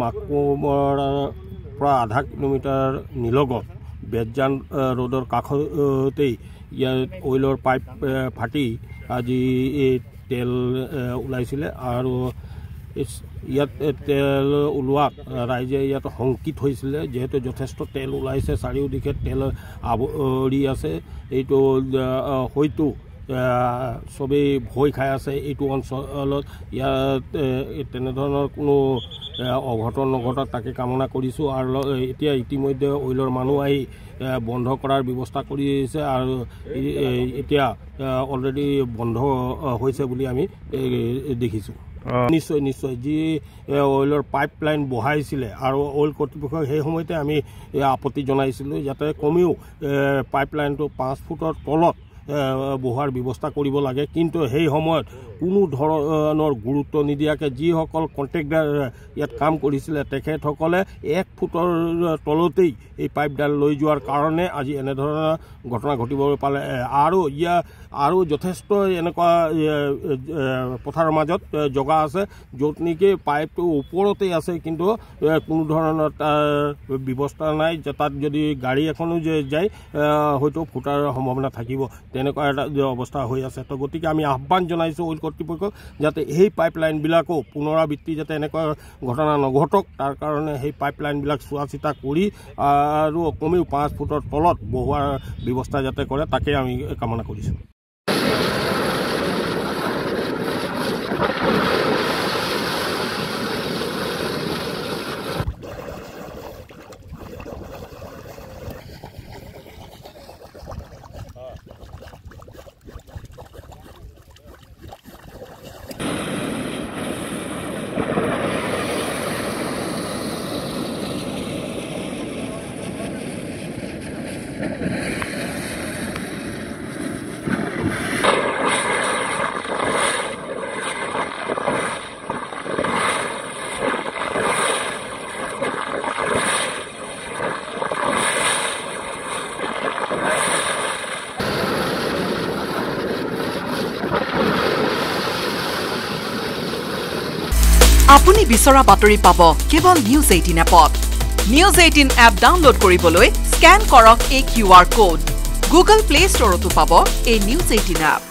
মাকুমৰ পৰা আধা কিলোমিটাৰ নিলগত বেতজান ৰোডৰ কাষতেই ইয়াত অইলৰ পাইপ ফাটি আজি এই তেল ওলাইছিলে আৰু ইয়াত তেল ওলোৱাত ৰাইজে ইয়াত শংকিত হৈছিলে যেহেতু যথেষ্ট তেল ওলাইছে চাৰিওদিশে তেল আৱৰি আছে এইটো হয়তো সবেই ভয় খাই আছে এইটো অঞ্চলত ইয়াত তেনেধৰণৰ কোনো অঘটন নঘটক তাকে কামনা কৰিছোঁ আৰু এতিয়া ইতিমধ্যে অইলৰ মানুহ আহি বন্ধ কৰাৰ ব্যৱস্থা কৰিছে আৰু এতিয়া অলৰেডি বন্ধ হৈছে বুলি আমি দেখিছোঁ নিশ্চয় নিশ্চয় যি অইলৰ পাইপ লাইন বহাইছিলে আৰু অইল কৰ্তৃপক্ষক সেই সময়তে আমি আপত্তি জনাইছিলোঁ যাতে কমেও পাইপ লাইনটো 5 ফুটৰ তলত বহোৱাৰ ব্যৱস্থা কৰিব লাগে কিন্তু সেই সময়ত কোনো ধৰণৰ গুৰুত্ব নিদিয়াকৈ যিসকল কণ্ট্ৰেক্টাৰ ইয়াত কাম কৰিছিলে তেখেতসকলে 1 ফুটৰ তলতেই এই পাইপডাল লৈ যোৱাৰ কাৰণে আজি এনেধৰণৰ ঘটনা ঘটিব পালে আৰু যথেষ্ট এনেকুৱা পথাৰৰ মাজত জগা আছে য'ত নেকি পাইপটো ওপৰতেই আছে কিন্তু কোনো ধৰণৰ ব্যৱস্থা নাই যে তাত যদি গাড়ী এখনো যায় হয়তো ফুটাৰ সম্ভাৱনা থাকিব তেনেকুৱা এটা অৱস্থা হৈ আছে তো গতিকে আমি আহ্বান জনাইছোঁ অইল কৰ্তৃপক্ষক যাতে এই পাইপ লাইনবিলাকো পুনৰাবৃত্তি যাতে এনেকুৱা ঘটনা নঘটক তাৰ কাৰণে সেই পাইপ লাইনবিলাক চোৱা চিতা কৰি আৰু কমেও 5 ফুটৰ তলত বহোৱাৰ ব্যৱস্থা যাতে কৰে তাকে আমি কামনা কৰিছোঁ আপুনি বিচৰা বাতৰি পাব কেৱল নিউজ 18 এপত নিউজ 18 এপ ডাউনলোড কৰিবলৈ স্ক্যান কৰক এই QR কোড গুগল প্লে ষ্টৰতো পাব এই নিউজ 18 এপ